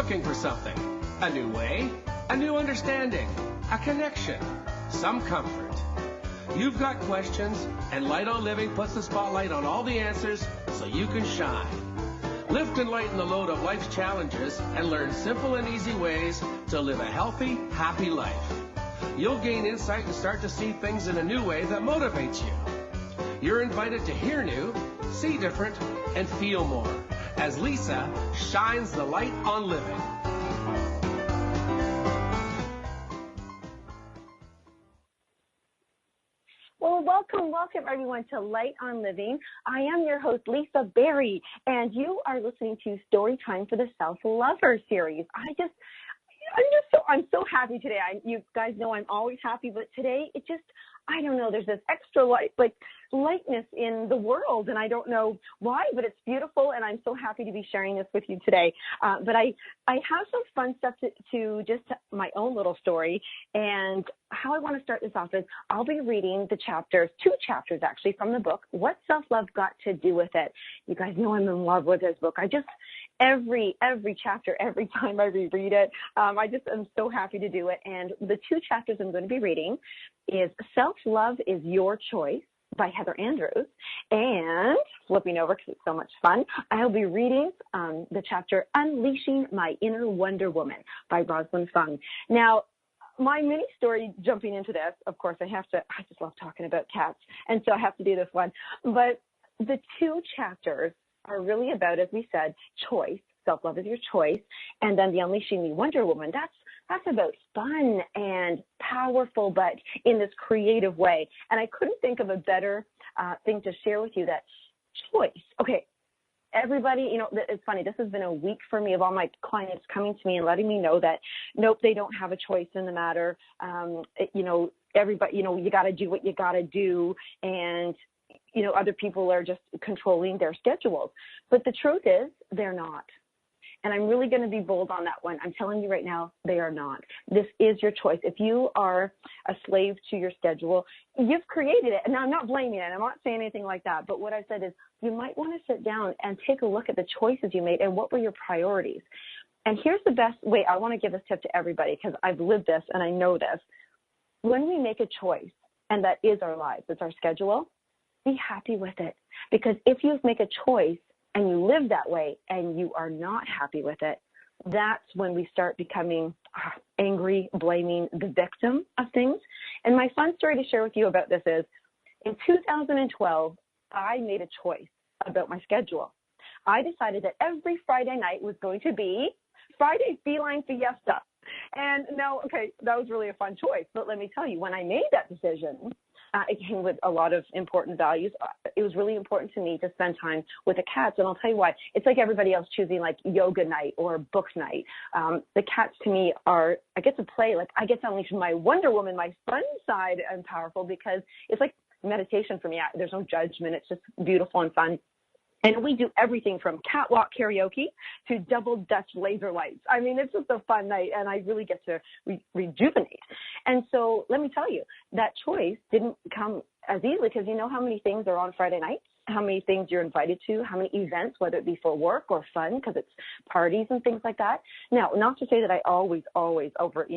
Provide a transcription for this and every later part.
looking for something. A new way, a new understanding, a connection, some comfort. You've got questions, and Light on Living puts the spotlight on all the answers so you can shine. Lift and lighten the load of life's challenges and learn simple and easy ways to live a healthy, happy life. You'll gain insight and start to see things in a new way that motivates you. You're invited to hear new, see different, and feel more as Lisa shines the light on living. Well, welcome everyone to Light on Living. I am your host, Lisa Berry, and you are listening to Story Time for the Self-Lover series. I'm so happy today. You guys know I'm always happy, but today I don't know, there's this extra lightness in the world, and I don't know why, but it's beautiful, and I'm so happy to be sharing this with you today. But I have some fun stuff to my own little story, and how I want to start this off is I'll be reading the two chapters actually from the book, What Self-Love Got to Do with It. You guys know I'm in love with this book. Every chapter, every time I reread it, I just am so happy to do it. And the two chapters I'm going to be reading is Self-Love is Your Choice by Heather Andrews, and flipping over because it's so much fun, I'll be reading the chapter Unleashing My Inner Wonder Woman by Rosalyn Fung. Now, my mini story jumping into this, of course, I just love talking about cats, and so I have to do this one. But the two chapters are really about, as we said, choice. Self-love is your choice. And then the Unleashing Me Wonder Woman, that's about fun and powerful, but in this creative way. And I couldn't think of a better thing to share with you, that choice. Okay, everybody, it's funny. This has been a week for me of all my clients coming to me and letting me know that, nope, they don't have a choice in the matter. Everybody, you got to do what you got to do. And other people are just controlling their schedules. But the truth is, they're not. And I'm really going to be bold on that one. I'm telling you right now, they are not. This is your choice. If you are a slave to your schedule, you've created it. And I'm not blaming it. I'm not saying anything like that. But what I said is, you might want to sit down and take a look at the choices you made and what were your priorities. And here's the best way. I want to give this tip to everybody because I've lived this and I know this. When we make a choice, and that is our lives, it's our schedule, be happy with it. Because if you make a choice and you live that way and you are not happy with it, that's when we start becoming angry, blaming the victim of things. And my fun story to share with you about this is, in 2012, I made a choice about my schedule. I decided that every Friday night was going to be Friday Feline Fiesta. And now, okay, that was really a fun choice. But let me tell you, when I made that decision, it came with a lot of important values. It was really important to me to spend time with the cats. And I'll tell you why. It's like everybody else choosing like yoga night or book night. The cats to me I get to play, I get to unleash my Wonder Woman, my fun side and powerful, because it's like meditation for me. There's no judgment. It's just beautiful and fun. And we do everything from catwalk karaoke to double Dutch laser lights. I mean, it's just a fun night, and I really get to rejuvenate. And so let me tell you, that choice didn't come as easily, because you know how many things are on Friday nights, how many things you're invited to, how many events, whether it be for work or fun, because it's parties and things like that. Now, not to say that I always over,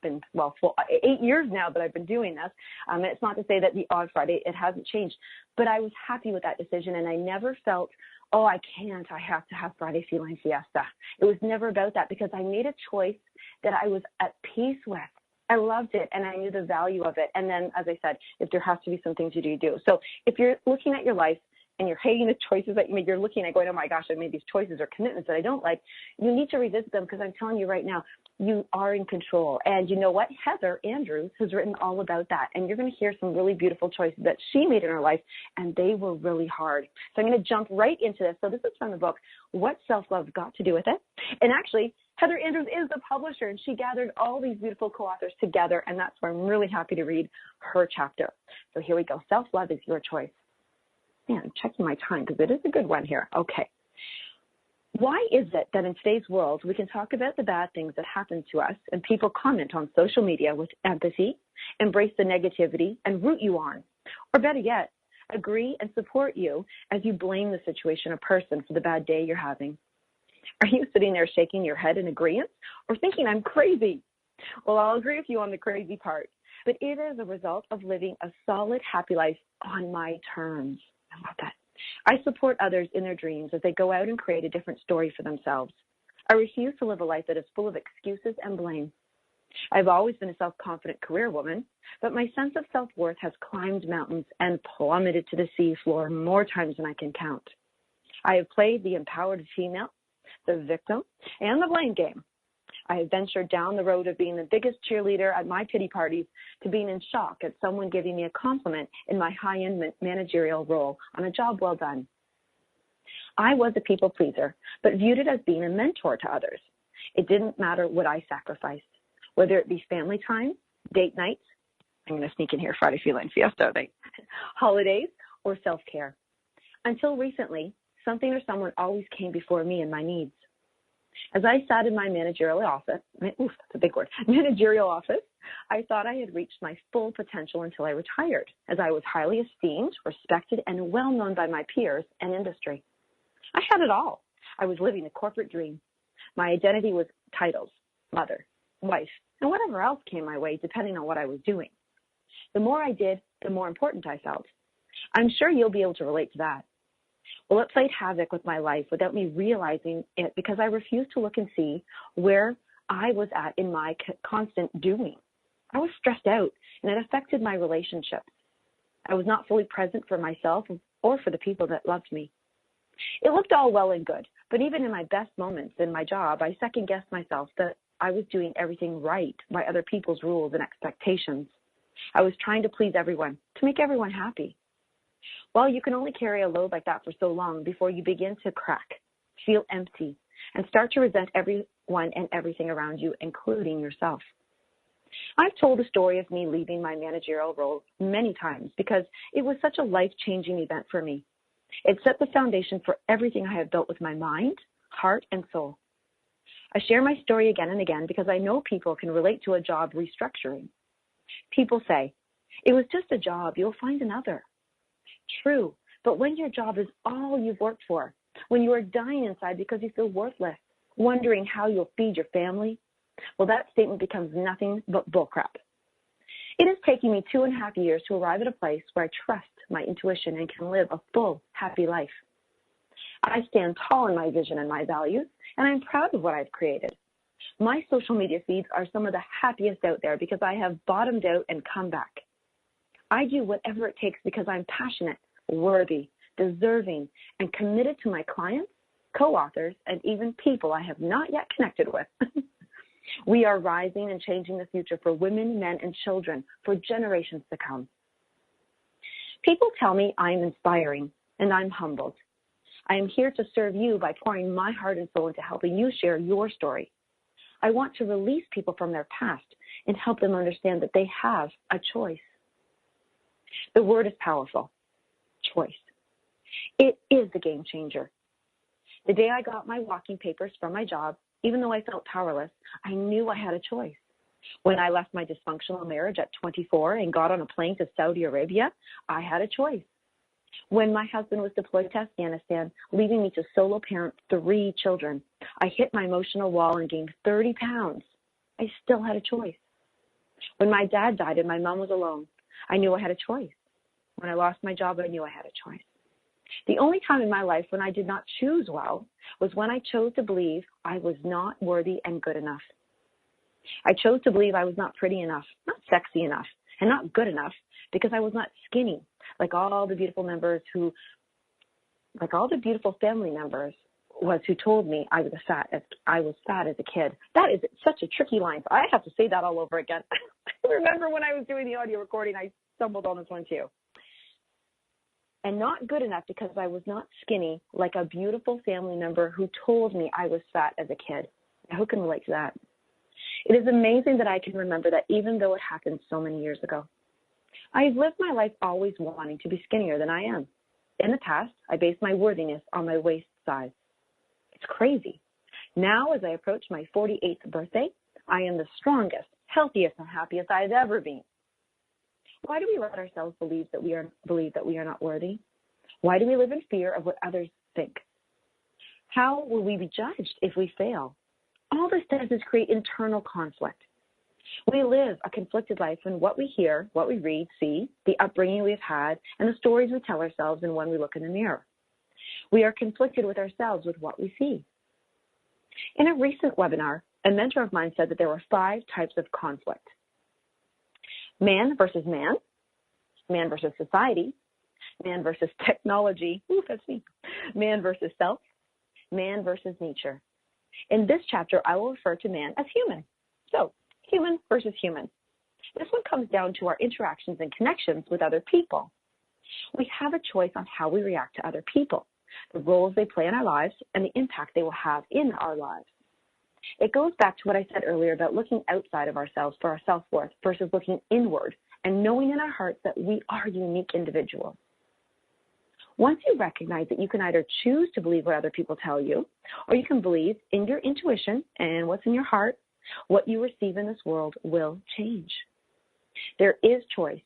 been, 8 years now that I've been doing this. It's not to say that the odd Friday, it hasn't changed, but I was happy with that decision, and I never felt, I have to have Friday Feline Fiesta. It was never about that, because I made a choice that I was at peace with. I loved it, and I knew the value of it. And then, as I said, if there has to be some things you do. So if you're looking at your life and you're hating the choices that you made, you're looking at going, oh my gosh, I made these choices or commitments that I don't like, you need to revisit them, because I'm telling you right now, you are in control. And you know what? Heather Andrews has written all about that. And you're going to hear some really beautiful choices that she made in her life, and they were really hard. So I'm going to jump right into this. So this is from the book, What Self-Love Got to Do with It. And actually, Heather Andrews is the publisher, and she gathered all these beautiful co-authors together, and that's why I'm really happy to read her chapter. So here we go. Self-love is your choice. Man, I'm checking my time because it is a good one here. Okay. Why is it that in today's world we can talk about the bad things that happen to us and people comment on social media with empathy, embrace the negativity, and root you on? Or better yet, agree and support you as you blame the situation or person for the bad day you're having? Are you sitting there shaking your head in agreement or thinking I'm crazy? Well, I'll agree with you on the crazy part, but it is a result of living a solid, happy life on my terms. I love that. I support others in their dreams as they go out and create a different story for themselves. I refuse to live a life that is full of excuses and blame. I've always been a self-confident career woman, but my sense of self-worth has climbed mountains and plummeted to the sea floor more times than I can count. I have played the empowered female, the victim, and the blame game. I have ventured down the road of being the biggest cheerleader at my pity parties to being in shock at someone giving me a compliment in my high-end managerial role on a job well done. I was a people pleaser, but viewed it as being a mentor to others. It didn't matter what I sacrificed, whether it be family time, date nights, I'm going to sneak in here, Friday Feline Fiesta, holidays, or self-care. Until recently, something or someone always came before me and my needs. As I sat in my managerial office, that's a big word, managerial office, I thought I had reached my full potential until I retired, as I was highly esteemed, respected, and well known by my peers and industry. I had it all. I was living a corporate dream. My identity was titles, mother, wife, and whatever else came my way, depending on what I was doing. The more I did, the more important I felt. I'm sure you'll be able to relate to that. Well, it played havoc with my life without me realizing it because I refused to look and see where I was at in my constant doing. I was stressed out, and it affected my relationships. I was not fully present for myself or for the people that loved me. It looked all well and good, but even in my best moments in my job, I second-guessed myself that I was doing everything right by other people's rules and expectations. I was trying to please everyone, to make everyone happy. Well, you can only carry a load like that for so long before you begin to crack, feel empty, and start to resent everyone and everything around you, including yourself. I've told the story of me leaving my managerial role many times because it was such a life-changing event for me. It set the foundation for everything I have built with my mind, heart, and soul. I share my story again and again because I know people can relate to a job restructuring. People say, "It was just a job, you'll find another." True, but when your job is all you've worked for, when you are dying inside because you feel worthless, wondering how you'll feed your family, well, that statement becomes nothing but bullcrap. It is taking me 2.5 years to arrive at a place where I trust my intuition and can live a full, happy life. I stand tall in my vision and my values, and I'm proud of what I've created. My social media feeds are some of the happiest out there because I have bottomed out and come back. I do whatever it takes because I'm passionate, worthy, deserving, and committed to my clients, co-authors, and even people I have not yet connected with. We are rising and changing the future for women, men, and children for generations to come. People tell me I am inspiring, and I'm humbled. I am here to serve you by pouring my heart and soul into helping you share your story. I want to release people from their past and help them understand that they have a choice. The word is powerful. Choice. It is the game changer. The day I got my walking papers from my job, even though I felt powerless, I knew I had a choice. When I left my dysfunctional marriage at 24 and got on a plane to Saudi Arabia, I had a choice. When my husband was deployed to Afghanistan, leaving me to solo parent 3 children, I hit my emotional wall and gained 30 pounds. I still had a choice. When my dad died and my mom was alone, I knew I had a choice. When I lost my job, I knew I had a choice. The only time in my life when I did not choose well was when I chose to believe I was not worthy and good enough. I chose to believe I was not pretty enough, not sexy enough, and not good enough because I was not skinny like all the beautiful family members who told me I was fat as a kid. That is such a tricky line. So I have to say that all over again. I remember when I was doing the audio recording, I stumbled on this one too. And not good enough because I was not skinny like a beautiful family member who told me I was fat as a kid. Now, who can relate to that? It is amazing that I can remember that even though it happened so many years ago. I have lived my life always wanting to be skinnier than I am. In the past, I based my worthiness on my waist size. It's crazy. Now, as I approach my 48th birthday, I am the strongest, healthiest, and happiest I've ever been. Why do we let ourselves believe that we are not worthy? Why do we live in fear of what others think? How will we be judged if we fail? All this does is create internal conflict. We live a conflicted life in what we hear, what we read, see, the upbringing we've had, and the stories we tell ourselves and when we look in the mirror. We are conflicted with ourselves with what we see. In a recent webinar, a mentor of mine said that there were 5 types of conflict. Man versus man, man versus society, man versus technology, that's me, man versus self, man versus nature. In this chapter, I will refer to man as human. So, human versus human. This one comes down to our interactions and connections with other people. We have a choice on how we react to other people, the roles they play in our lives, and the impact they will have in our lives. It goes back to what I said earlier about looking outside of ourselves for our self-worth versus looking inward and knowing in our hearts that we are unique individuals. Once you recognize that you can either choose to believe what other people tell you, or you can believe in your intuition and what's in your heart, what you receive in this world will change. There is choice,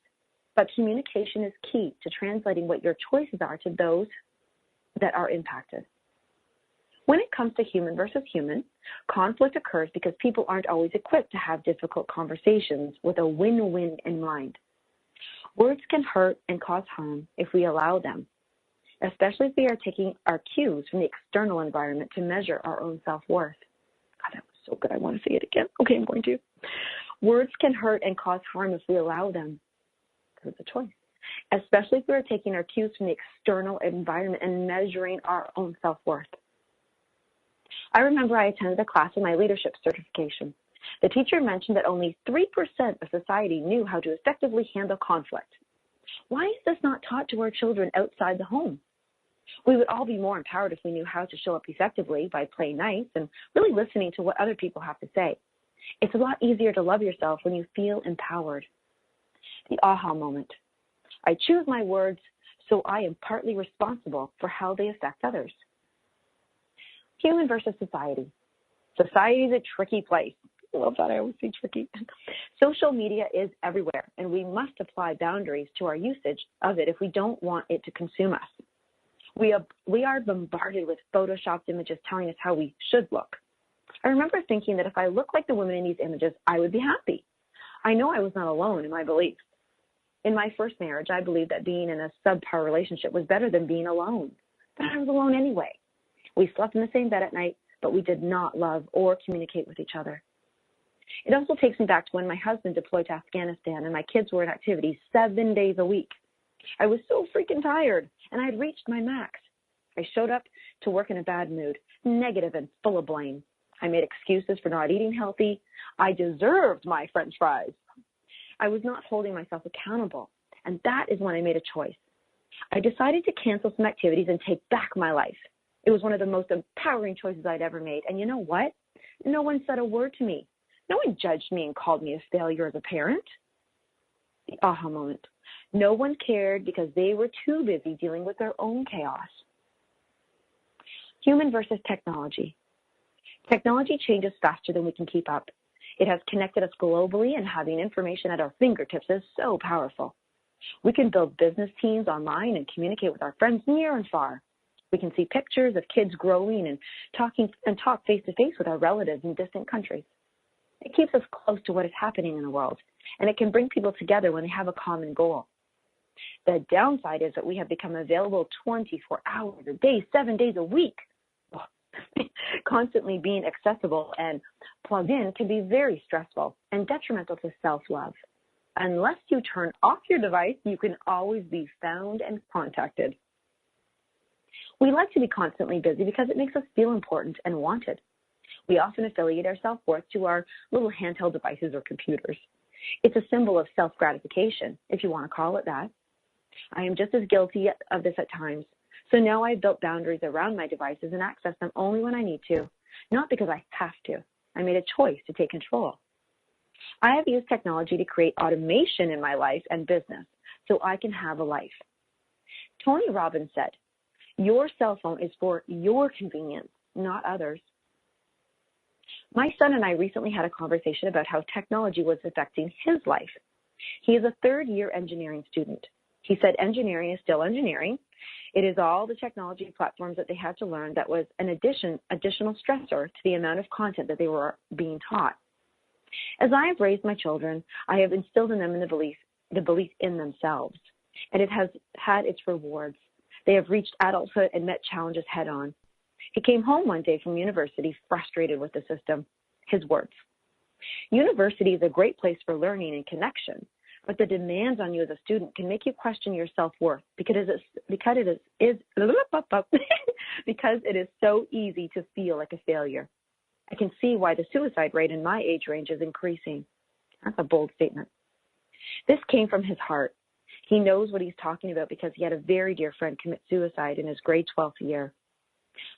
but communication is key to translating what your choices are to those that are impacted. When it comes to human versus human, conflict occurs because people aren't always equipped to have difficult conversations with a win-win in mind. Words can hurt and cause harm if we allow them, especially if we are taking our cues from the external environment to measure our own self-worth. God, that was so good. I want to say it again. Okay, I'm going to. Words can hurt and cause harm if we allow them. It's a choice. Especially if we are taking our cues from the external environment and measuring our own self-worth. I remember I attended a class in my leadership certification. The teacher mentioned that only 3% of society knew how to effectively handle conflict. Why is this not taught to our children outside the home? We would all be more empowered if we knew how to show up effectively by playing nice and really listening to what other people have to say. It's a lot easier to love yourself when you feel empowered. The aha moment. I choose my words, so I am partly responsible for how they affect others. Human versus society. Society is a tricky place. I love that. I always say tricky. Social media is everywhere, and we must apply boundaries to our usage of it if we don't want it to consume us. We are bombarded with photoshopped images telling us how we should look. I remember thinking that if I looked like the women in these images, I would be happy. I know I was not alone in my beliefs. In my first marriage, I believed that being in a subpar relationship was better than being alone, but I was alone anyway. We slept in the same bed at night, but we did not love or communicate with each other. It also takes me back to when my husband deployed to Afghanistan and my kids were in activities 7 days a week. I was so freaking tired, and I had reached my max. I showed up to work in a bad mood, negative and full of blame. I made excuses for not eating healthy. I deserved my French fries. I was not holding myself accountable, and that is when I made a choice. I decided to cancel some activities and take back my life. It was one of the most empowering choices I'd ever made. And you know what? No one said a word to me. No one judged me and called me a failure as a parent. The aha moment. No one cared because they were too busy dealing with their own chaos. Human versus technology. Technology changes faster than we can keep up. It has connected us globally, and having information at our fingertips is so powerful. We can build business teams online and communicate with our friends near and far. We can see pictures of kids growing and talk face-to-face with our relatives in distant countries. It keeps us close to what is happening in the world, and it can bring people together when they have a common goal. The downside is that we have become available 24 hours a day, 7 days a week. Constantly being accessible and plugged in can be very stressful and detrimental to self-love. Unless you turn off your device, you can always be found and contacted. We like to be constantly busy because it makes us feel important and wanted. We often affiliate our self-worth to our little handheld devices or computers. It's a symbol of self-gratification, if you want to call it that. I am just as guilty of this at times. So now I've built boundaries around my devices and access them only when I need to, not because I have to. I made a choice to take control. I have used technology to create automation in my life and business so I can have a life. Tony Robbins said, "Your cell phone is for your convenience, not others." My son and I recently had a conversation about how technology was affecting his life. He is a third-year engineering student. He said engineering is still engineering. It is all the technology platforms that they had to learn that was an additional stressor to the amount of content that they were being taught. As I have raised my children, I have instilled in them the belief in themselves, and it has had its rewards. They have reached adulthood and met challenges head on. He came home one day from university frustrated with the system. His words: "University is a great place for learning and connection, but the demands on you as a student can make you question your self-worth because it is so easy to feel like a failure. I can see why the suicide rate in my age range is increasing." That's a bold statement. This came from his heart. He knows what he's talking about because he had a very dear friend commit suicide in his grade 12th year.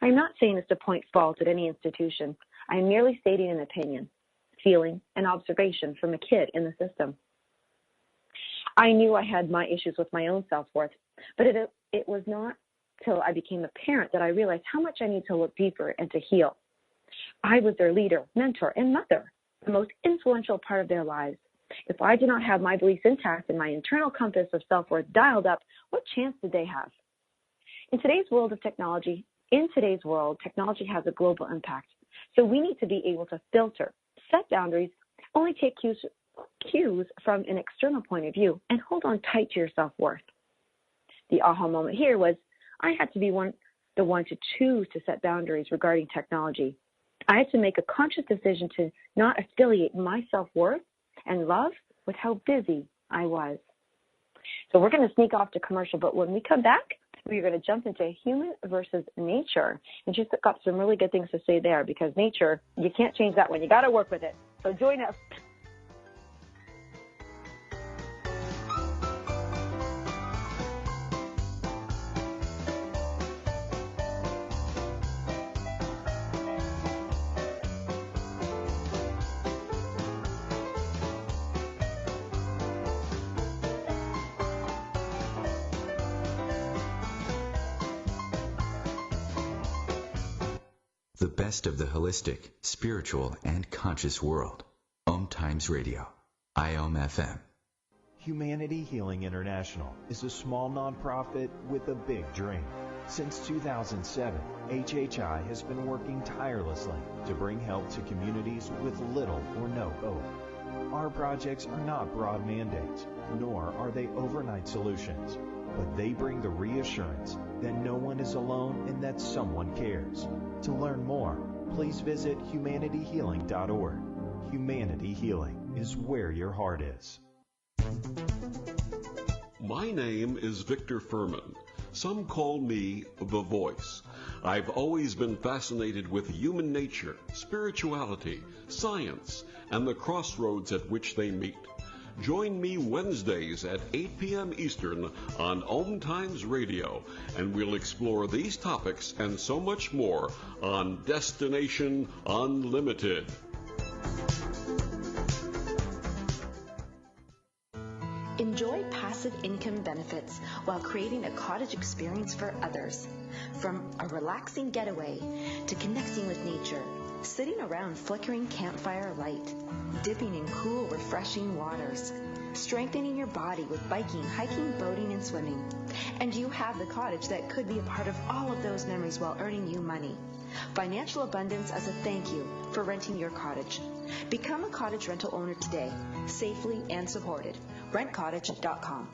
I'm not saying this to point fault at any institution. I am merely stating an opinion, feeling, and observation from a kid in the system. I knew I had my issues with my own self-worth, but it was not till I became a parent that I realized how much I need to look deeper and to heal. I was their leader, mentor, and mother, the most influential part of their lives. If I did not have my beliefs intact and my internal compass of self-worth dialed up, what chance did they have? In today's world, technology has a global impact. So we need to be able to filter, set boundaries, only take cues from an external point of view, and hold on tight to your self-worth. The aha moment here was I had to be the one to choose to set boundaries regarding technology. I had to make a conscious decision to not affiliate my self-worth and love with how busy I was. So we're going to sneak off to commercial, but when we come back, we're going to jump into human versus nature. And she's got some really good things to say there because nature, you can't change that one. You got to work with it. So join us. The best of the holistic, spiritual, and conscious world. OMTimes Radio. IOM-FM. Humanity Healing International is a small nonprofit with a big dream. Since 2007, HHI has been working tirelessly to bring help to communities with little or no hope. Our projects are not broad mandates, nor are they overnight solutions, but they bring the reassurance that no one is alone and that someone cares. To learn more, please visit humanityhealing.org. Humanity Healing is where your heart is. My name is Victor Furman. Some call me the Voice. I've always been fascinated with human nature, spirituality, science, and the crossroads at which they meet. Join me Wednesdays at 8 p.m. Eastern on OMTimes Radio, and we'll explore these topics and so much more on Destination Unlimited. Enjoy passive income benefits while creating a cottage experience for others. From a relaxing getaway to connecting with nature, sitting around flickering campfire light, dipping in cool, refreshing waters, strengthening your body with biking, hiking, boating, and swimming. And you have the cottage that could be a part of all of those memories while earning you money. Financial abundance as a thank you for renting your cottage. Become a cottage rental owner today, safely and supported. RentCottage.com.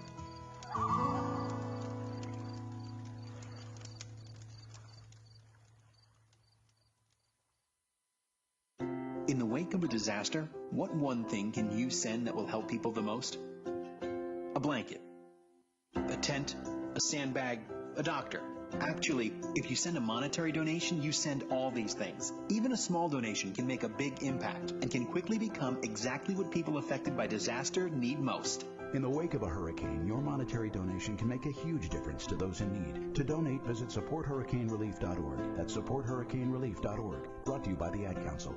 In the wake of a disaster, what one thing can you send that will help people the most? A blanket, a tent, a sandbag, a doctor. Actually, if you send a monetary donation, you send all these things. Even a small donation can make a big impact and can quickly become exactly what people affected by disaster need most. In the wake of a hurricane, your monetary donation can make a huge difference to those in need. To donate, visit supporthurricanerelief.org. That's supporthurricanerelief.org. Brought to you by the Ad Council.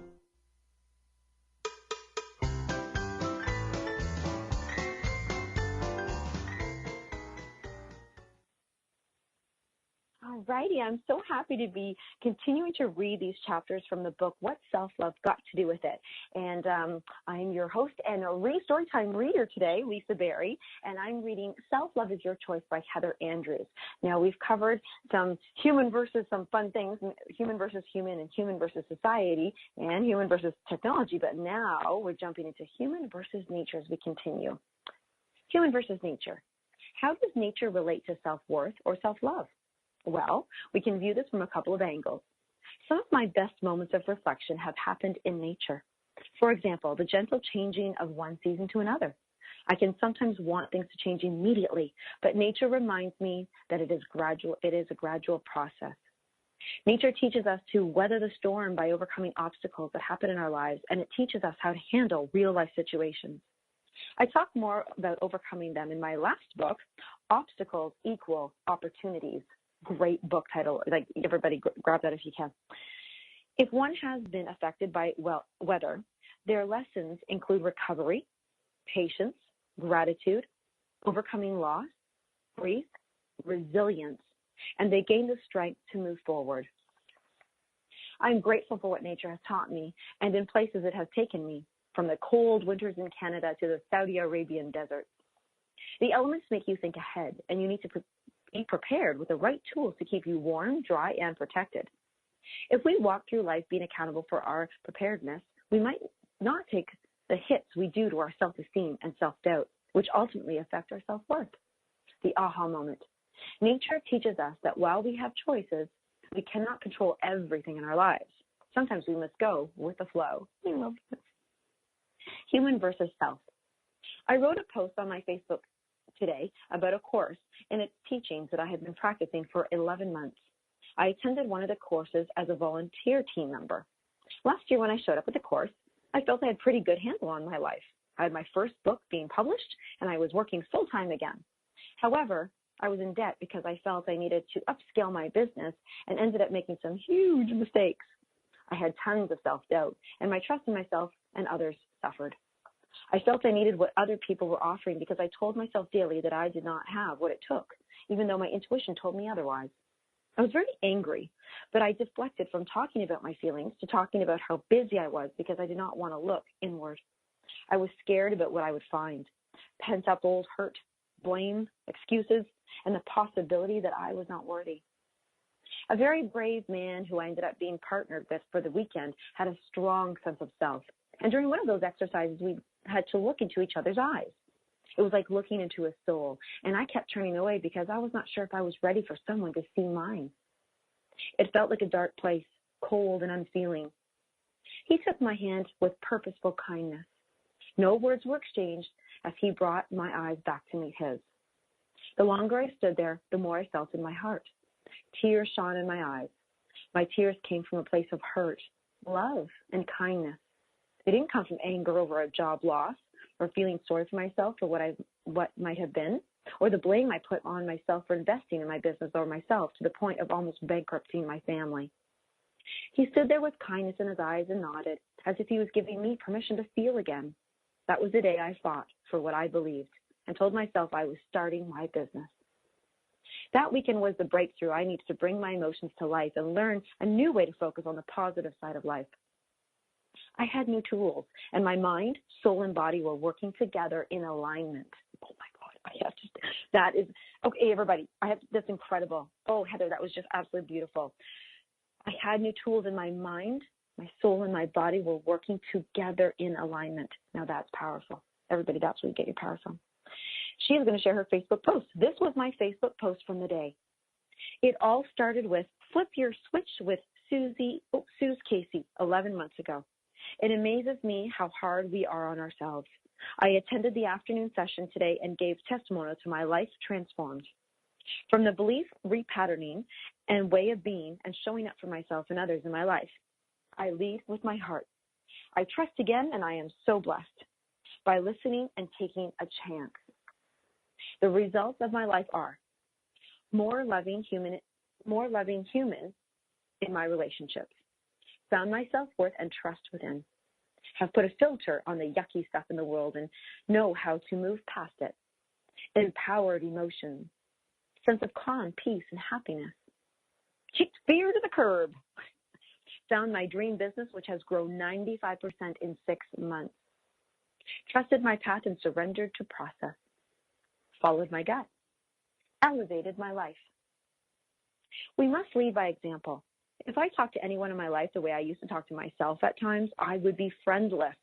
All righty. I'm so happy to be continuing to read these chapters from the book, What Self-Love Got to Do with It? And I'm your host and a Storytime reader today, Lisa Berry, and I'm reading Self-Love is Your Choice by Heather Andrews. Now, we've covered some human versus some fun things, human versus human and human versus society and human versus technology, but now we're jumping into human versus nature as we continue. Human versus nature. How does nature relate to self-worth or self-love? Well, we can view this from a couple of angles. Some of my best moments of reflection have happened in nature. For example, the gentle changing of one season to another. I can sometimes want things to change immediately, but nature reminds me that it is a gradual process. Nature teaches us to weather the storm by overcoming obstacles that happen in our lives, and it teaches us how to handle real-life situations. I talk more about overcoming them in my last book, Obstacles Equal Opportunities. Great book title. Like, everybody grab that if you can. If one has been affected by weather, their lessons include recovery, patience, gratitude, overcoming loss, grief, resilience, and they gain the strength to move forward. I'm grateful for what nature has taught me and in places it has taken me, from the cold winters in Canada to the Saudi Arabian deserts. The elements make you think ahead, and you need to be prepared with the right tools to keep you warm, dry, and protected. If we walk through life being accountable for our preparedness, we might not take the hits we do to our self-esteem and self-doubt, which ultimately affect our self-worth. The aha moment. Nature teaches us that while we have choices, we cannot control everything in our lives. Sometimes we must go with the flow. I love this. Human versus self. I wrote a post on my Facebook today about a course and its teachings that I had been practicing for 11 months. I attended one of the courses as a volunteer team member. Last year when I showed up at the course, I felt I had a pretty good handle on my life. I had my first book being published and I was working full-time again. However, I was in debt because I felt I needed to upscale my business and ended up making some huge mistakes. I had tons of self-doubt, and my trust in myself and others suffered. I felt I needed what other people were offering because I told myself daily that I did not have what it took, even though my intuition told me otherwise. I was very angry, but I deflected from talking about my feelings to talking about how busy I was because I did not want to look inward. I was scared about what I would find, pent-up old hurt, blame, excuses, and the possibility that I was not worthy. A very brave man who I ended up being partnered with for the weekend had a strong sense of self. And during one of those exercises, we had to look into each other's eyes. It was like looking into a soul, and I kept turning away because I was not sure if I was ready for someone to see mine. It felt like a dark place, cold and unfeeling. He took my hand with purposeful kindness. No words were exchanged as he brought my eyes back to meet his. The longer I stood there, the more I felt in my heart. Tears shone in my eyes. My tears came from a place of hurt, love, and kindness. They didn't come from anger over a job loss or feeling sorry for myself for what might have been, or the blame I put on myself for investing in my business or myself to the point of almost bankrupting my family. He stood there with kindness in his eyes and nodded, as if he was giving me permission to feel again. That was the day I fought for what I believed and told myself I was starting my business. That weekend was the breakthrough I needed to bring my emotions to life and learn a new way to focus on the positive side of life. I had new tools, and my mind, soul, and body were working together in alignment. Oh, my God. That is, okay, everybody, that's incredible. Oh, Heather, that was just absolutely beautiful. I had new tools in my mind, my soul, and my body were working together in alignment. Now, that's powerful. Everybody, that's where you get your power from. She is going to share her Facebook post. This was my Facebook post from the day. It all started with Flip Your Switch with Suze Casey 11 months ago. It amazes me how hard we are on ourselves. I attended the afternoon session today and gave testimonial to my life transformed. From the belief repatterning and way of being and showing up for myself and others in my life, I lead with my heart. I trust again, and I am so blessed by listening and taking a chance. The results of my life are more loving human in my relationships, found my self-worth and trust within, have put a filter on the yucky stuff in the world and know how to move past it, empowered emotions, sense of calm, peace, and happiness, kicked fear to the curb. Found my dream business, which has grown 95% in 6 months. Trusted my path and surrendered to process. Followed my gut. Elevated my life. We must lead by example. If I talked to anyone in my life the way I used to talk to myself at times, I would be friendless.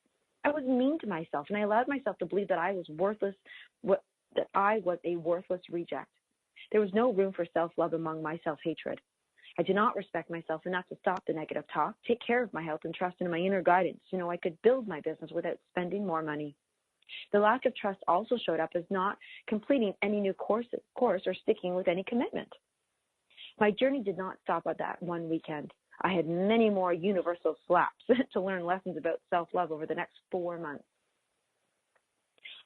I was mean to myself, and I allowed myself to believe that I was worthless, that I was a worthless reject. There was no room for self-love among my self-hatred. I did not respect myself enough to stop the negative talk, take care of my health, and trust in my inner guidance to know I could build my business without spending more money. The lack of trust also showed up as not completing any new course or sticking with any commitment. My journey did not stop at that one weekend. I had many more universal slaps to learn lessons about self-love over the next 4 months.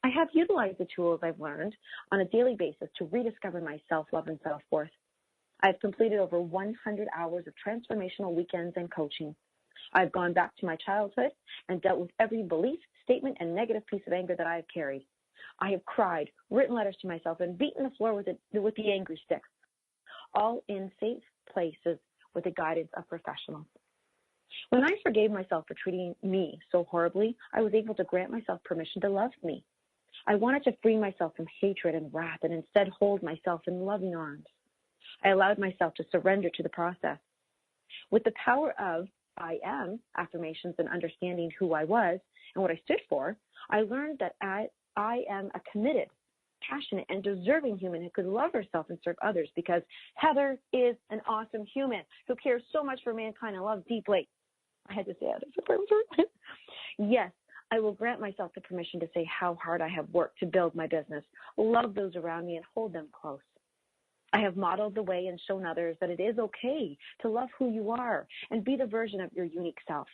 I have utilized the tools I've learned on a daily basis to rediscover my self-love and self-worth. I've completed over 100 hours of transformational weekends and coaching. I've gone back to my childhood and dealt with every belief, statement, and negative piece of anger that I have carried. I have cried, written letters to myself, and beaten the floor with the angry sticks, all in safe places with the guidance of professionals. When I forgave myself for treating me so horribly, I was able to grant myself permission to love me. I wanted to free myself from hatred and wrath and instead hold myself in loving arms. I allowed myself to surrender to the process. With the power of I am affirmations and understanding who I was and what I stood for, I learned that I am a committed, passionate, and deserving human who could love herself and serve others because Heather is an awesome human who cares so much for mankind and loves deeply. I had to say that. Yes, I will grant myself the permission to say how hard I have worked to build my business, love those around me, and hold them close. I have modeled the way and shown others that it is okay to love who you are and be the version of your unique self.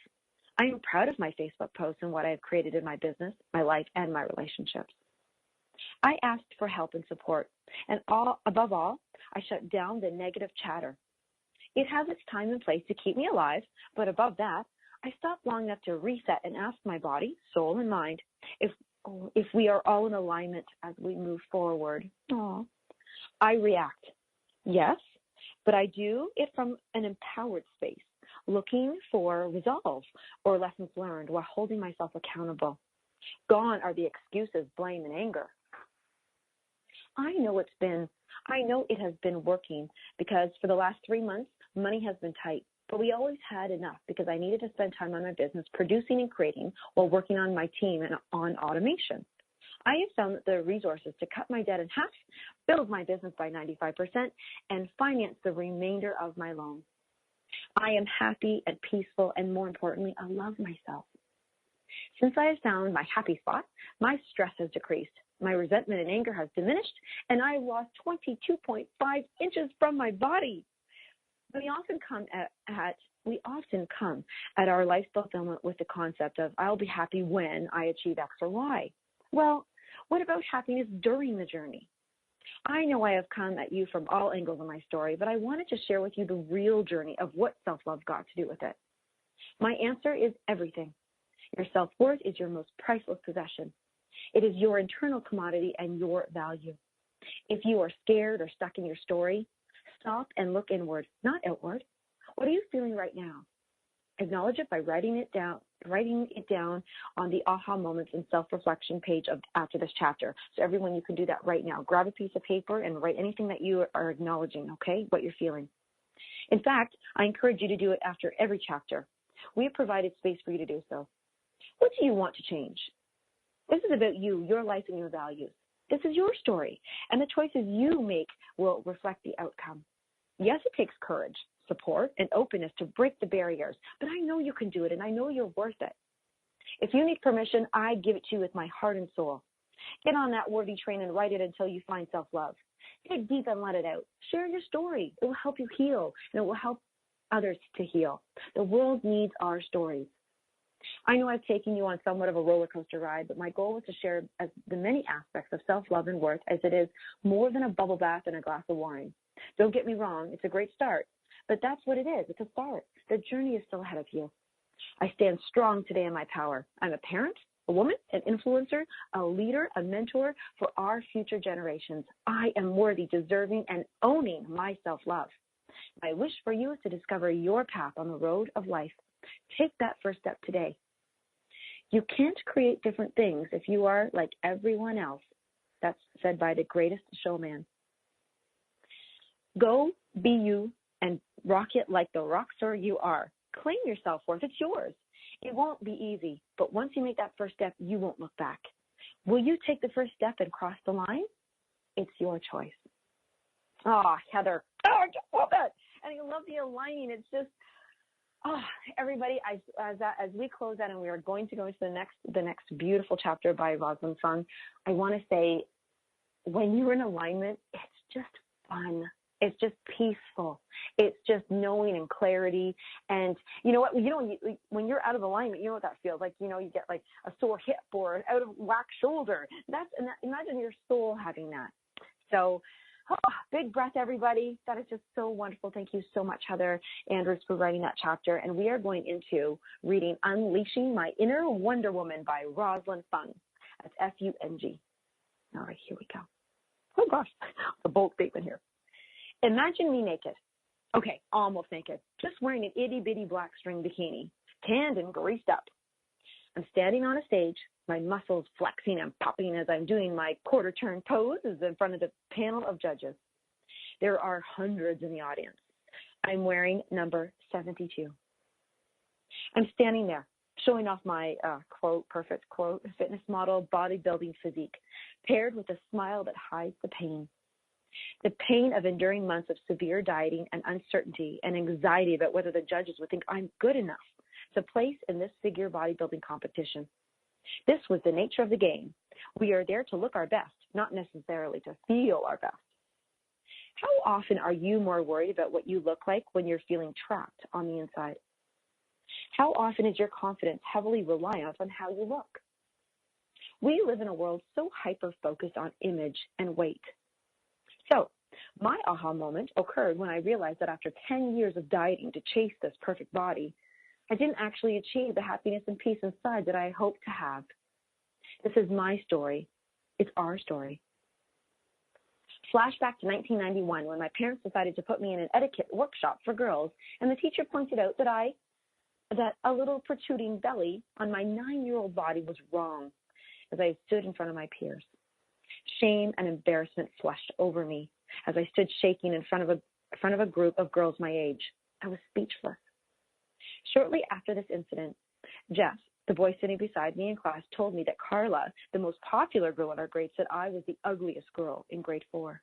I am proud of my Facebook posts and what I have created in my business, my life, and my relationships. I asked for help and support, and above all, I shut down the negative chatter. It has its time and place to keep me alive, but above that, I stopped long enough to reset and ask my body, soul, and mind if we are all in alignment as we move forward. Aww. I react, yes, but I do it from an empowered space, looking for resolve or lessons learned while holding myself accountable. Gone are the excuses, blame, and anger. I know it has been working because for the last 3 months, money has been tight, but we always had enough because I needed to spend time on my business producing and creating while working on my team and on automation. I have found that the resources to cut my debt in half, build my business by 95%, and finance the remainder of my loan. I am happy and peaceful, and more importantly, I love myself. Since I have found my happy spot, my stress has decreased, my resentment and anger has diminished, and I have lost 22.5 inches from my body. We often come at our life fulfillment with the concept of I'll be happy when I achieve X or Y. Well, what about happiness during the journey? I know I have come at you from all angles of my story, but I wanted to share with you the real journey of what self-love got to do with it. My answer is everything. Your self-worth is your most priceless possession. It is your internal commodity and your value. If you are scared or stuck in your story, stop and look inward, not outward. What are you feeling right now? Acknowledge it by writing it down on the aha moments and self-reflection page after this chapter. So everyone, you can do that right now. Grab a piece of paper and write anything that you are acknowledging, okay, what you're feeling. In fact, I encourage you to do it after every chapter. We have provided space for you to do so. What do you want to change? This is about you, your life, and your values. This is your story, and the choices you make will reflect the outcome. Yes, it takes courage, support, and openness to break the barriers, but I know you can do it, and I know you're worth it. If you need permission, I give it to you with my heart and soul. Get on that worthy train and write it until you find self-love. Dig deep and let it out. Share your story. It will help you heal, and it will help others to heal. The world needs our stories. I know I've taken you on somewhat of a roller coaster ride, but my goal is to share the many aspects of self-love and worth as it is more than a bubble bath and a glass of wine. Don't get me wrong, it's a great start, but that's what it is. It's a start. The journey is still ahead of you. I stand strong today in my power. I'm a parent, a woman, an influencer, a leader, a mentor for our future generations. I am worthy, deserving, and owning my self-love. My wish for you is to discover your path on the road of life. Take that first step today. You can't create different things if you are like everyone else. That's said by the greatest showman. Go be you and rock it like the rock star you are. Claim your self-worth. It's yours. It won't be easy, but once you make that first step, you won't look back. Will you take the first step and cross the line? It's your choice. Oh, Heather. Oh, I just love that. And I love the aligning. It's just, everybody, as we close out and we are going to go into the next beautiful chapter by Rosalyn Fung, I want to say, when you're in alignment, it's just fun. It's just peaceful. It's just knowing and clarity. And you know what? When you're out of alignment, you know what that feels like. You get like a sore hip or an out of whack shoulder. Imagine your soul having that. So, big breath, everybody. That is just so wonderful. Thank you so much, Heather Andrews, for writing that chapter. And we are going into reading Unleashing My Inner Wonder Woman by Rosalyn Fung. That's F-U-N-G. All right, here we go. Oh, gosh, a bold statement here. Imagine me naked. Okay, almost naked. Just wearing an itty-bitty black string bikini, tanned and greased up. I'm standing on a stage, my muscles flexing and popping as I'm doing my quarter-turn poses in front of the panel of judges. There are hundreds in the audience. I'm wearing number 72. I'm standing there, showing off my, perfect quote, fitness model bodybuilding physique, paired with a smile that hides the pain. The pain of enduring months of severe dieting and uncertainty and anxiety about whether the judges would think I'm good enough to place in this figure bodybuilding competition. This was the nature of the game. We are there to look our best, not necessarily to feel our best. How often are you more worried about what you look like when you're feeling trapped on the inside? How often is your confidence heavily reliant on how you look? We live in a world so hyper-focused on image and weight. So, my aha moment occurred when I realized that after 10 years of dieting to chase this perfect body, I didn't actually achieve the happiness and peace inside that I hoped to have. This is my story. It's our story. Flashback to 1991 when my parents decided to put me in an etiquette workshop for girls, and the teacher pointed out that a little protruding belly on my 9-year-old body was wrong as I stood in front of my peers. Shame and embarrassment flushed over me as I stood shaking in front of a group of girls my age. I was speechless. Shortly after this incident, Jeff, the boy sitting beside me in class, told me that Carla, the most popular girl in our grade, said I was the ugliest girl in grade 4.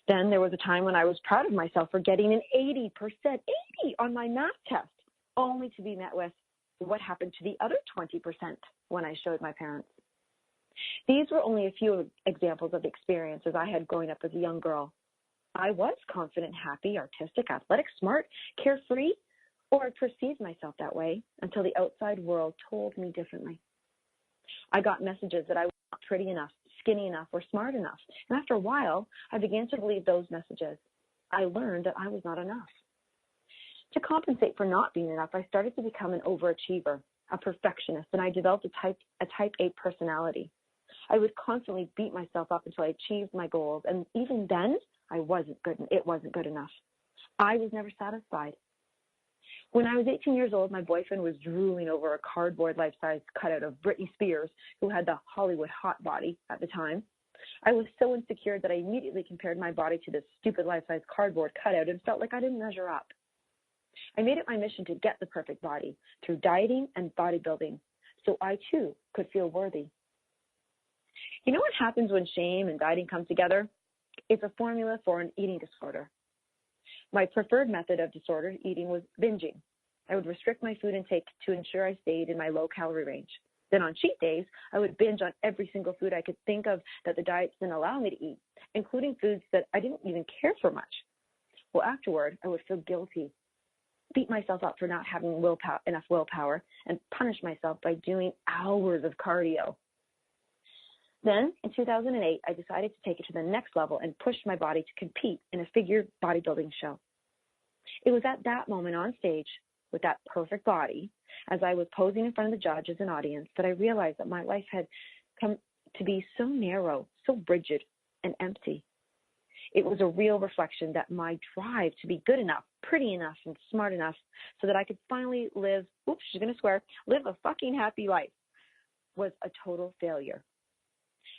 Then there was a time when I was proud of myself for getting an 80% on my math test, only to be met with what happened to the other 20% when I showed my parents. These were only a few examples of experiences I had growing up as a young girl. I was confident, happy, artistic, athletic, smart, carefree, or I perceived myself that way until the outside world told me differently. I got messages that I was not pretty enough, skinny enough, or smart enough. And after a while, I began to believe those messages. I learned that I was not enough. To compensate for not being enough, I started to become an overachiever, a perfectionist, and I developed a type A personality. I would constantly beat myself up until I achieved my goals, and even then, it wasn't good enough. I was never satisfied. When I was 18 years old, my boyfriend was drooling over a cardboard life-size cutout of Britney Spears, who had the Hollywood hot body at the time. I was so insecure that I immediately compared my body to this stupid life-size cardboard cutout and felt like I didn't measure up. I made it my mission to get the perfect body through dieting and bodybuilding, so I too could feel worthy. You know what happens when shame and dieting come together? It's a formula for an eating disorder. My preferred method of disordered eating was binging. I would restrict my food intake to ensure I stayed in my low-calorie range. Then on cheat days, I would binge on every single food I could think of that the diet didn't allow me to eat, including foods that I didn't even care for much. Well, afterward, I would feel guilty, beat myself up for not having enough willpower, and punish myself by doing hours of cardio. Then, in 2008, I decided to take it to the next level and push my body to compete in a figure bodybuilding show. It was at that moment on stage, with that perfect body, as I was posing in front of the judges and audience, that I realized that my life had come to be so narrow, so rigid, and empty. It was a real reflection that my drive to be good enough, pretty enough, and smart enough so that I could finally live, oops, she's going to swear, live a fucking happy life was a total failure.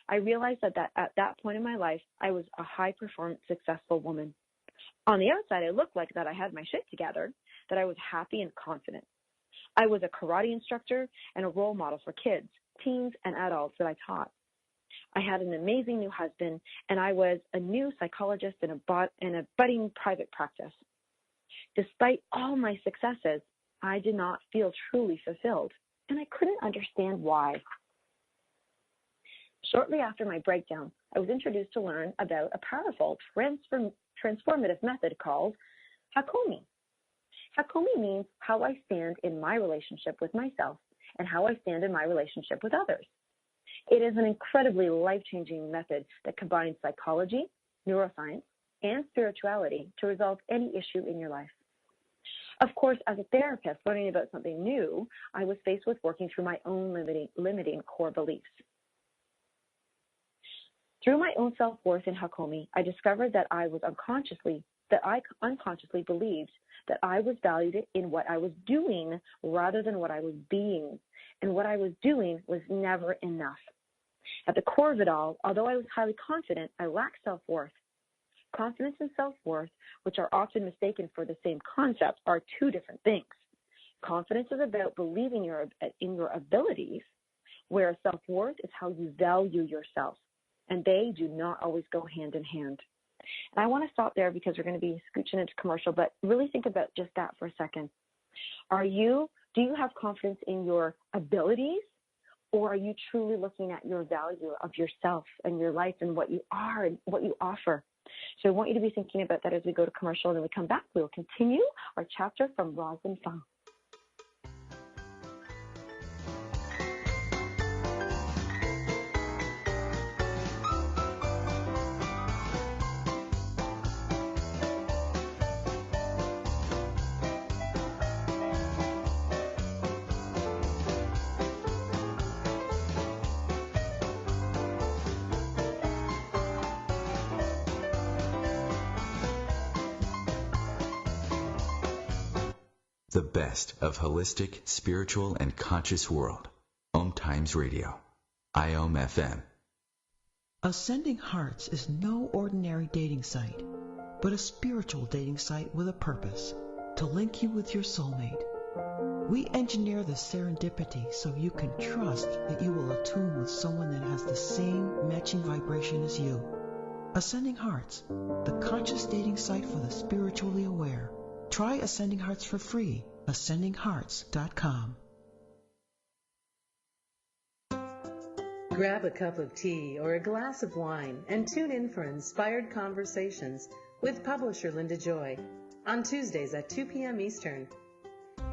I realized that at that point in my life, I was a high-performance, successful woman. On the outside, I looked like that I had my shit together, that I was happy and confident. I was a karate instructor and a role model for kids, teens, and adults that I taught. I had an amazing new husband, and I was a new psychologist in a budding private practice. Despite all my successes, I did not feel truly fulfilled, and I couldn't understand why. Shortly after my breakdown, I was introduced to learn about a powerful transformative method called Hakomi. Hakomi means how I stand in my relationship with myself and how I stand in my relationship with others. It is an incredibly life-changing method that combines psychology, neuroscience, and spirituality to resolve any issue in your life. Of course, as a therapist learning about something new, I was faced with working through my own limiting core beliefs. Through my own self-worth in Hakomi, I discovered that I unconsciously believed that I was valued in what I was doing rather than what I was being, and what I was doing was never enough. At the core of it all, although I was highly confident, I lacked self-worth. Confidence and self-worth, which are often mistaken for the same concept, are two different things. Confidence is about believing in your abilities, whereas self-worth is how you value yourself, and they do not always go hand in hand. And I want to stop there because we're going to be scooching into commercial, but really think about just that for a second. Do you have confidence in your abilities, or are you truly looking at your value of yourself and your life and what you are and what you offer? So I want you to be thinking about that as we go to commercial, and then we come back. We will continue our chapter from Rosalyn Fung. The best of holistic, spiritual, and conscious world. OMTimes Radio. IOM FM. Ascending Hearts is no ordinary dating site, but a spiritual dating site with a purpose, to link you with your soulmate. We engineer the serendipity so you can trust that you will attune with someone that has the same matching vibration as you. Ascending Hearts, the conscious dating site for the spiritually aware. Try Ascending Hearts for free. AscendingHearts.com. Grab a cup of tea or a glass of wine and tune in for Inspired Conversations with publisher Linda Joy on Tuesdays at 2 p.m. Eastern.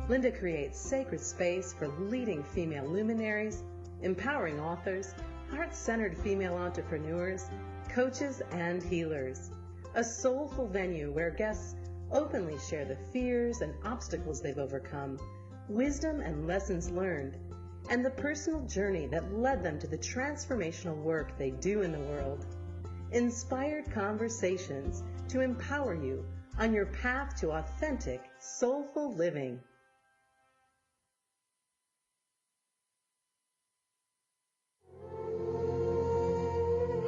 Linda creates sacred space for leading female luminaries, empowering authors, heart-centered female entrepreneurs, coaches, and healers. A soulful venue where guests openly share the fears and obstacles they've overcome, wisdom and lessons learned, and the personal journey that led them to the transformational work they do in the world. Inspired Conversations to empower you on your path to authentic, soulful living.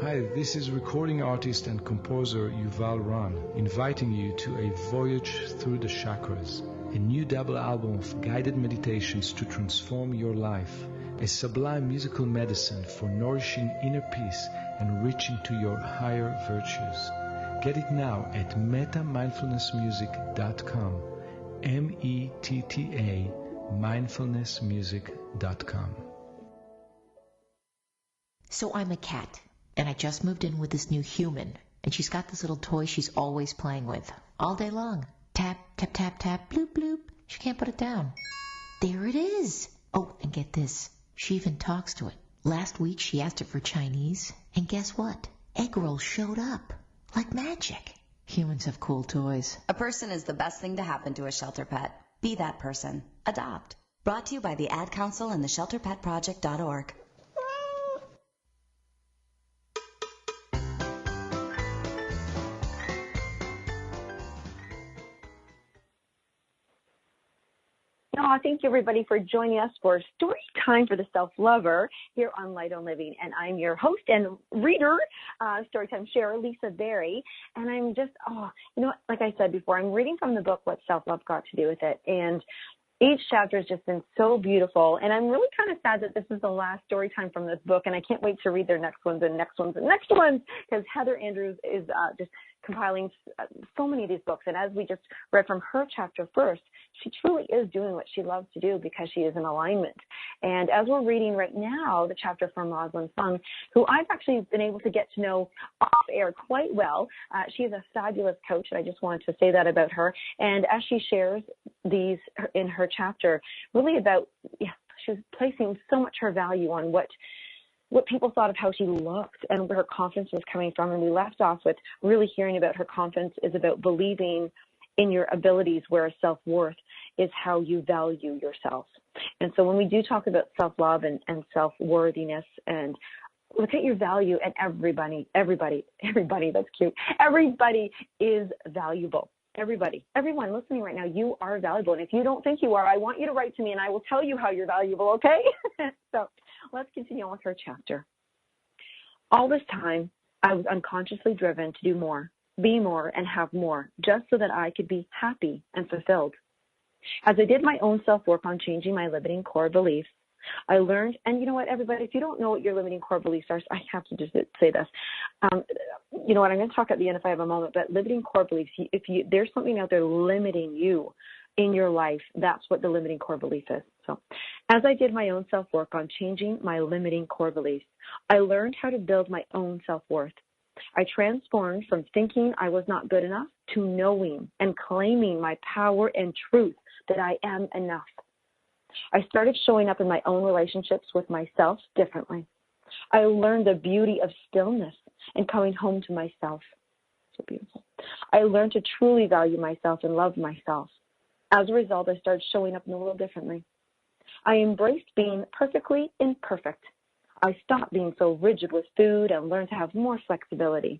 Hi, this is recording artist and composer Yuval Ran, inviting you to a voyage through the chakras, a new double album of guided meditations to transform your life, a sublime musical medicine for nourishing inner peace and reaching to your higher virtues. Get it now at metamindfulnessmusic.com, METTA mindfulnessmusic.com. So I'm a cat. And I just moved in with this new human, and she's got this little toy she's always playing with, all day long. Tap, tap, tap, tap, bloop, bloop. She can't put it down. There it is. Oh, and get this. She even talks to it. Last week she asked it for Chinese, and guess what? Egg rolls showed up. Like magic. Humans have cool toys. A person is the best thing to happen to a shelter pet. Be that person. Adopt. Brought to you by the Ad Council and the ShelterPetProject.org. Oh, thank you, everybody, for joining us for Story Time for the Self-Lover here on Light on Living. And I'm your host and reader, Storytime sharer, Lisa Berry. And I'm just, like I said before, I'm reading from the book, What Self-Love Got to Do with It. And each chapter has just been so beautiful. And I'm really kind of sad that this is the last story time from this book. And I can't wait to read their next ones and next ones and next ones, because Heather Andrews is just compiling so many of these books. And as we just read from her chapter first, she truly is doing what she loves to do because she is in alignment. And as we're reading right now, the chapter from Rosalyn Fung, who I've actually been able to get to know off air quite well. She's a fabulous coach, and I just wanted to say that about her. And as she shares these in her chapter, really about, she was placing so much her value on what people thought of how she looked and where her confidence was coming from. And we left off with really hearing about her confidence is about believing in your abilities, whereas self-worth is how you value yourself. And so when we do talk about self-love and self-worthiness, and look at your value, and everybody, that's cute. Everybody is valuable. Everyone listening right now, you are valuable. And if you don't think you are, I want you to write to me and I will tell you how you're valuable, okay? So let's continue on with her chapter. All this time, I was unconsciously driven to do more, be more, and have more, just so that I could be happy and fulfilled. As I did my own self-work on changing my limiting core beliefs, I learned, and you know what, everybody, if you don't know what your limiting core beliefs are, I have to just say this. You know what, I'm going to talk at the end if I have a moment, but limiting core beliefs, if there's something out there limiting you in your life, that's what the limiting core belief is. So as I did my own self-work on changing my limiting core beliefs, I learned how to build my own self-worth. I transformed from thinking I was not good enough to knowing and claiming my power and truth that I am enough. I started showing up in my own relationships with myself differently. I learned the beauty of stillness and coming home to myself. So beautiful. I learned to truly value myself and love myself. As a result, I started showing up in the world differently. I embraced being perfectly imperfect. I stopped being so rigid with food and learned to have more flexibility.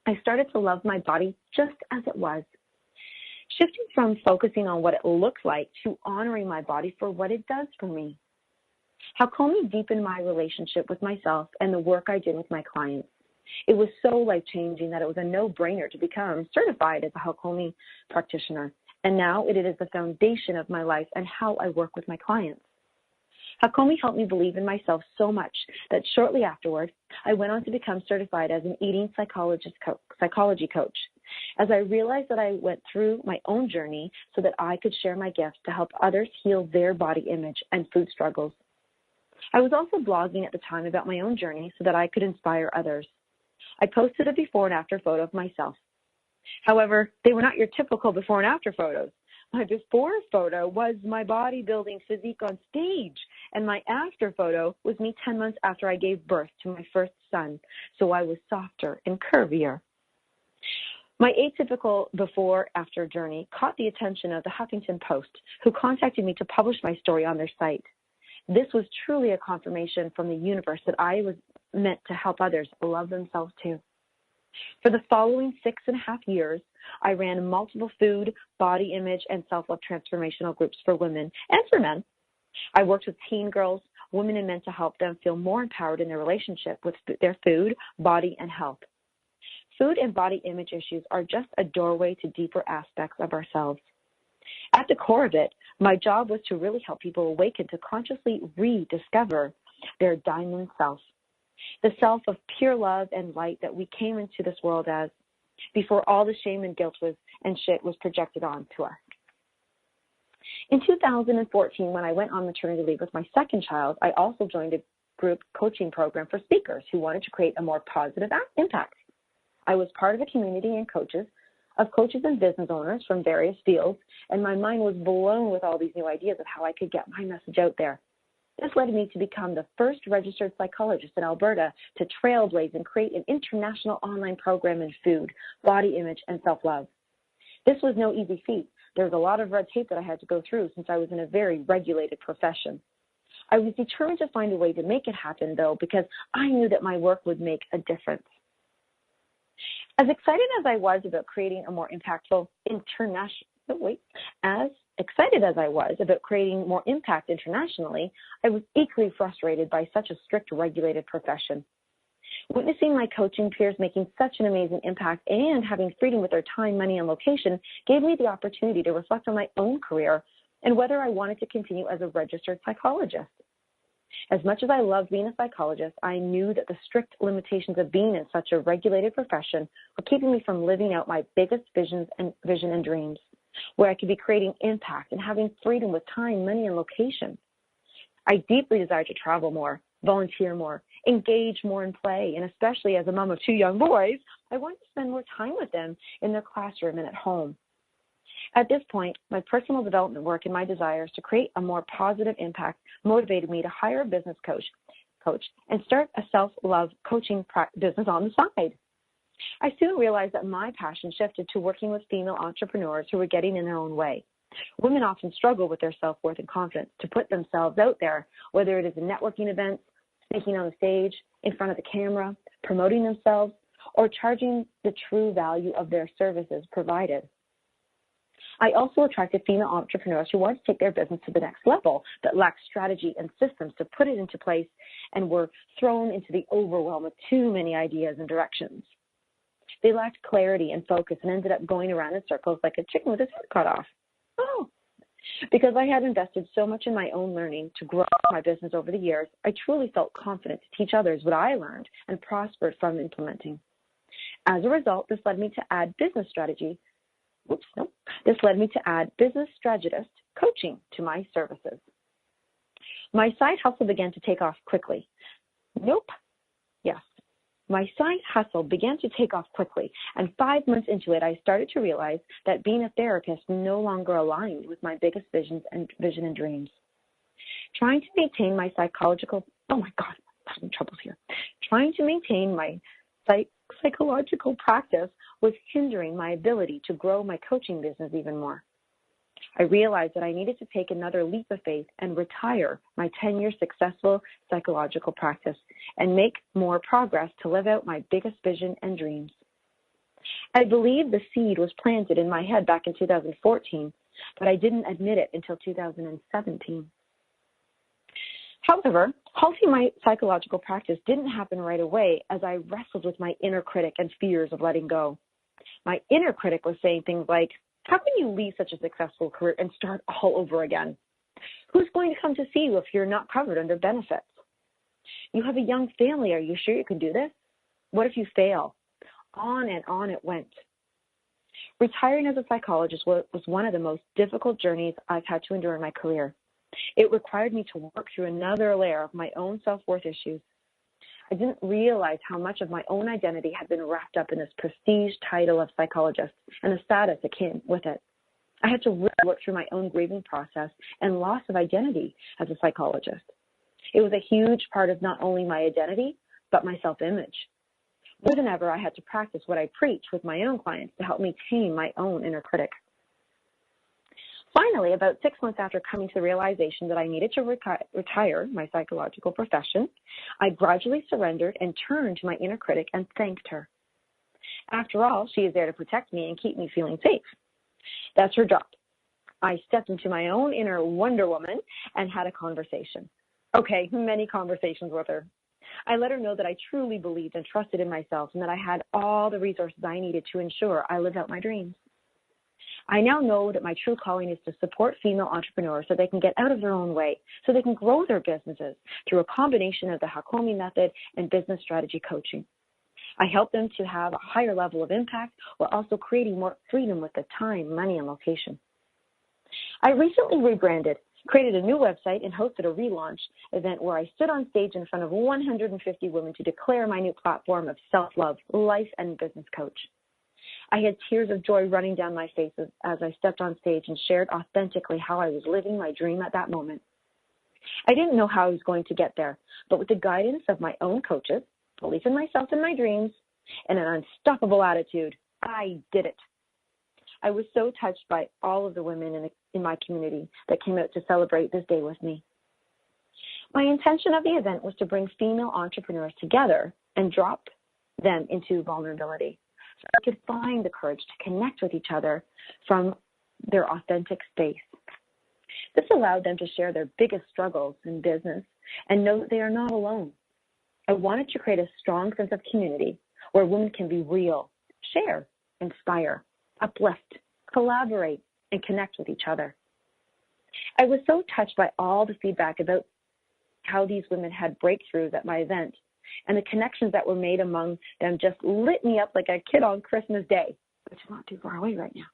I started to love my body just as it was, shifting from focusing on what it looks like to honoring my body for what it does for me. Hakomi deepened my relationship with myself and the work I did with my clients. It was so life-changing that it was a no-brainer to become certified as a Hakomi practitioner, and now it is the foundation of my life and how I work with my clients. Hakomi helped me believe in myself so much that shortly afterward, I went on to become certified as an eating psychology coach, as I realized that I went through my own journey so that I could share my gifts to help others heal their body image and food struggles. I was also blogging at the time about my own journey so that I could inspire others. I posted a before and after photo of myself. However, they were not your typical before and after photos. My before photo was my bodybuilding physique on stage, and my after photo was me 10 months after I gave birth to my first son, so I was softer and curvier. My atypical before-after journey caught the attention of the Huffington Post, who contacted me to publish my story on their site. This was truly a confirmation from the universe that I was meant to help others love themselves too. For the following 6.5 years, I ran multiple food, body image, and self-love transformational groups for women and for men. I worked with teen girls, women, and men to help them feel more empowered in their relationship with their food, body, and health. Food and body image issues are just a doorway to deeper aspects of ourselves. At the core of it, my job was to really help people awaken to consciously rediscover their diamond self, the self of pure love and light that we came into this world as, before all the shame and guilt was projected onto us. In 2014, when I went on maternity leave with my second child, I also joined a group coaching program for speakers who wanted to create a more positive impact. I was part of a community of coaches and business owners from various fields, and my mind was blown with all these new ideas of how I could get my message out there. This led me to become the first registered psychologist in Alberta to trailblaze and create an international online program in food, body image, and self-love. This was no easy feat. There was a lot of red tape that I had to go through since I was in a very regulated profession. I was determined to find a way to make it happen, though, because I knew that my work would make a difference. As excited as I was about creating a more impactful excited as I was about creating more impact internationally, I was equally frustrated by such a strict regulated profession. Witnessing my coaching peers making such an amazing impact and having freedom with their time, money, and location gave me the opportunity to reflect on my own career and whether I wanted to continue as a registered psychologist. As much as I loved being a psychologist, I knew that the strict limitations of being in such a regulated profession were keeping me from living out my biggest vision and dreams, where I could be creating impact and having freedom with time, money, and location. I deeply desired to travel more, volunteer more, engage more in play, and especially as a mom of 2 young boys, I wanted to spend more time with them in their classroom and at home. At this point, my personal development work and my desires to create a more positive impact motivated me to hire a business coach and start a self-love coaching business on the side. I soon realized that my passion shifted to working with female entrepreneurs who were getting in their own way. Women often struggle with their self-worth and confidence to put themselves out there, whether it is in networking events, speaking on the stage, in front of the camera, promoting themselves, or charging the true value of their services provided. I also attracted female entrepreneurs who wanted to take their business to the next level, that lacked strategy and systems to put it into place and were thrown into the overwhelm of too many ideas and directions. They lacked clarity and focus and ended up going around in circles like a chicken with its head cut off. Oh, because I had invested so much in my own learning to grow my business over the years, I truly felt confident to teach others what I learned and prospered from implementing. As a result, this led me to add business strategist coaching to my services. My side hustle began to take off quickly. My side hustle began to take off quickly, and 5 months into it, I started to realize that being a therapist no longer aligned with my biggest vision and dreams. Trying to maintain my psychological practice was hindering my ability to grow my coaching business even more. I realized that I needed to take another leap of faith and retire my 10-year successful psychological practice and make more progress to live out my biggest vision and dreams. I believe the seed was planted in my head back in 2014, but I didn't admit it until 2017. However, halting my psychological practice didn't happen right away as I wrestled with my inner critic and fears of letting go. My inner critic was saying things like, how can you leave such a successful career and start all over again? Who's going to come to see you if you're not covered under benefits? You have a young family. Are you sure you can do this? What if you fail? On and on it went. Retiring as a psychologist was one of the most difficult journeys I've had to endure in my career. It required me to work through another layer of my own self-worth issues. I didn't realize how much of my own identity had been wrapped up in this prestige title of psychologist and the status that came with it. I had to really work through my own grieving process and loss of identity as a psychologist. It was a huge part of not only my identity, but my self-image. More than ever, I had to practice what I preach with my own clients to help me tame my own inner critic. Finally, about 6 months after coming to the realization that I needed to retire my psychological profession, I gradually surrendered and turned to my inner critic and thanked her. After all, she is there to protect me and keep me feeling safe. That's her job. I stepped into my own inner Wonder Woman and had a conversation. Okay, many conversations with her. I let her know that I truly believed and trusted in myself and that I had all the resources I needed to ensure I lived out my dreams. I now know that my true calling is to support female entrepreneurs so they can get out of their own way, so they can grow their businesses through a combination of the Hakomi method and business strategy coaching. I help them to have a higher level of impact while also creating more freedom with the time, money, and location. I recently rebranded, created a new website, and hosted a relaunch event where I stood on stage in front of 150 women to declare my new platform of self-love, life, and business coach. I had tears of joy running down my face as I stepped on stage and shared authentically how I was living my dream at that moment. I didn't know how I was going to get there, but with the guidance of my own coaches, belief in myself and my dreams, and an unstoppable attitude, I did it. I was so touched by all of the women in my community that came out to celebrate this day with me. My intention of the event was to bring female entrepreneurs together and drop them into vulnerability, so I could find the courage to connect with each other from their authentic space This allowed them to share their biggest struggles in business and know that they are not alone. I wanted to create a strong sense of community where women can be real, share, inspire, uplift, collaborate, and connect with each other. I was so touched by all the feedback about how these women had breakthroughs at my event, and the connections that were made among them just lit me up like a kid on Christmas Day, which is not too far away right now.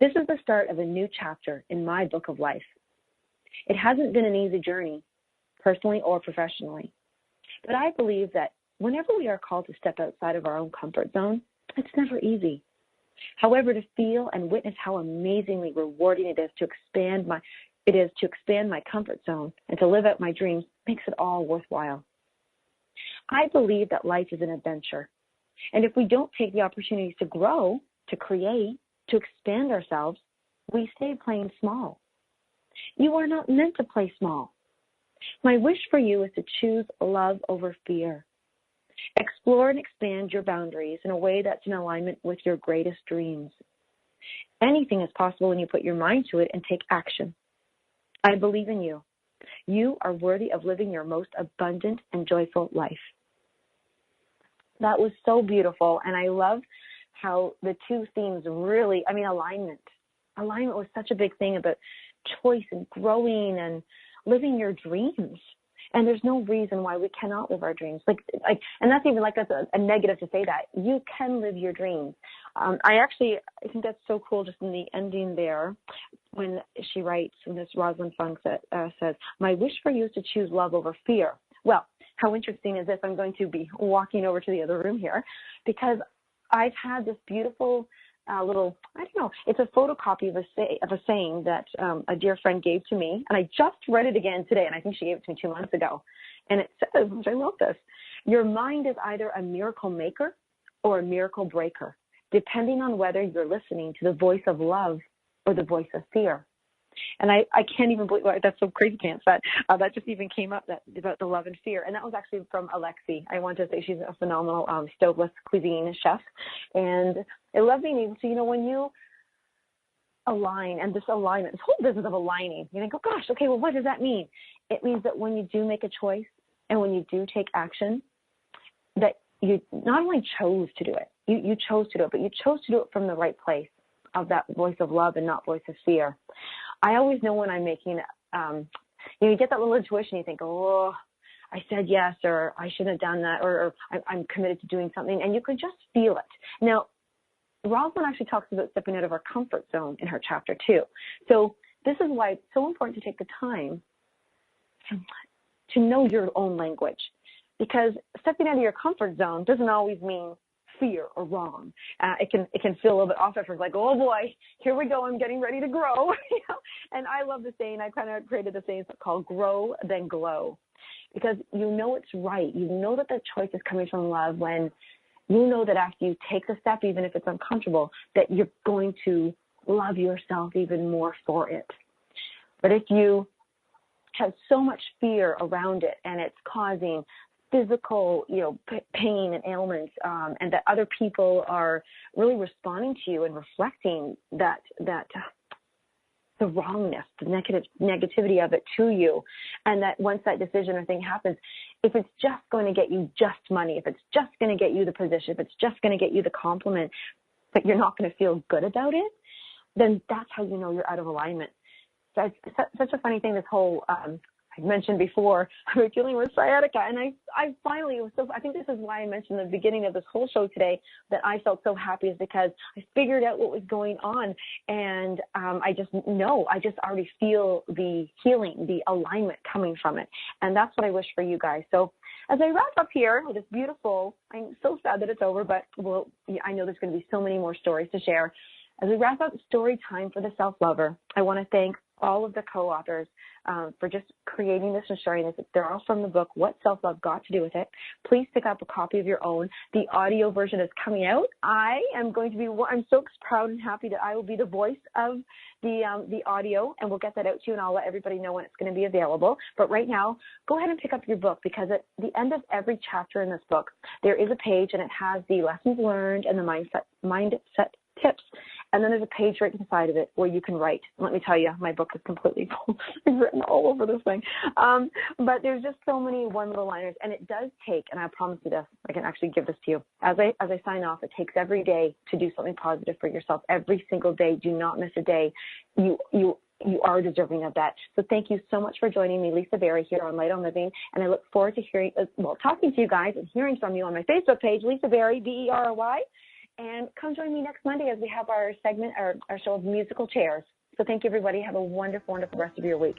This is the start of a new chapter in my book of life. It hasn't been an easy journey, personally or professionally, but I believe that whenever we are called to step outside of our own comfort zone, it's never easy. However, to feel and witness how amazingly rewarding it is to expand my comfort zone and to live out my dreams makes it all worthwhile. I believe that life is an adventure, and if we don't take the opportunities to grow, to create, to expand ourselves, we stay playing small. You are not meant to play small. My wish for you is to choose love over fear. Explore and expand your boundaries in a way that's in alignment with your greatest dreams. Anything is possible when you put your mind to it and take action. I believe in you. You are worthy of living your most abundant and joyful life. That was so beautiful, and I love how the two themes really, alignment. Alignment was such a big thing about choice and growing and living your dreams. And there's no reason why we cannot live our dreams. And that's even that's a negative to say that. You can live your dreams. I think that's so cool just in the ending there when she writes, when this Rosalyn Fung says, my wish for you is to choose love over fear. Well, how interesting is this? I'm going to be walking over to the other room here because I've had this beautiful it's a photocopy of a saying that a dear friend gave to me, and I just read it again today, and I think she gave it to me 2 months ago. And it says, which I love this, your mind is either a miracle maker or a miracle breaker, depending on whether you're listening to the voice of love or the voice of fear. And I can't even believe that's so crazy pants that just even came up about the love and fear. And that was actually from Alexi. I want to say she's a phenomenal stoveless cuisine chef. And I love being able to, when you align, and this alignment, this whole business of aligning, you think, oh gosh, okay, well, what does that mean? It means that when you do make a choice and when you do take action, that you not only chose to do it, you chose to do it, but you chose to do it from the right place of that voice of love and not voice of fear. I always know when I'm making, you get that little intuition, you think, oh, I said yes, or I shouldn't have done that, or I'm committed to doing something, and you can just feel it. Now, Rosalyn actually talks about stepping out of our comfort zone in her chapter 2. So this is why it's so important to take the time to know your own language, because stepping out of your comfort zone doesn't always mean fear or wrong. It can feel a little bit off at first, like, oh boy, here we go, I'm getting ready to grow. And I love the saying, I kind of created the saying called grow, then glow, because you know it's right. You know that the choice is coming from love when you know that after you take the step, even if it's uncomfortable, that you're going to love yourself even more for it. But if you have so much fear around it and it's causing physical, pain and ailments, and that other people are really responding to you and reflecting that the wrongness, the negativity of it to you, and that once that decision or thing happens, if it's just going to get you just money, if it's just going to get you the position, if it's just going to get you the compliment, but you're not going to feel good about it, then that's how you know you're out of alignment. So it's such a funny thing, this whole I mentioned before, I'm dealing with sciatica, and I finally, I think this is why I mentioned in the beginning of this whole show today that I felt so happy, is because I figured out what was going on, and I just already feel the healing, the alignment coming from it, and that's what I wish for you guys. So as I wrap up here with this beautiful, I'm so sad that it's over, but I know there's going to be so many more stories to share. As we wrap up Story Time for the Self-Lover, I want to thank all of the co-authors for just creating this and sharing this. They're all from the book, What Self-Love Got to Do with It. Please pick up a copy of your own. The audio version is coming out. I'm so proud and happy that I will be the voice of the audio, and we'll get that out to you, and I'll let everybody know when it's going to be available. But right now, go ahead and pick up your book, because at the end of every chapter in this book, there is a page, and it has the lessons learned and the mindset tips. And then there's a page right inside of it where you can write. Let me tell you, my book is completely full. I've written all over this thing. But there's just so many one little liners. And it does take, and I promise you this, I can actually give this to you. As I sign off, it takes every day to do something positive for yourself. Every single day. Do not miss a day. You are deserving of that. So thank you so much for joining me, Lisa Berry, here on Light on Living. And I look forward to talking to you guys and hearing from you on my Facebook page, Lisa Berry, Berry. And come join me next Monday as we have our segment, our show of musical chairs. So thank you, everybody. Have a wonderful, wonderful rest of your week.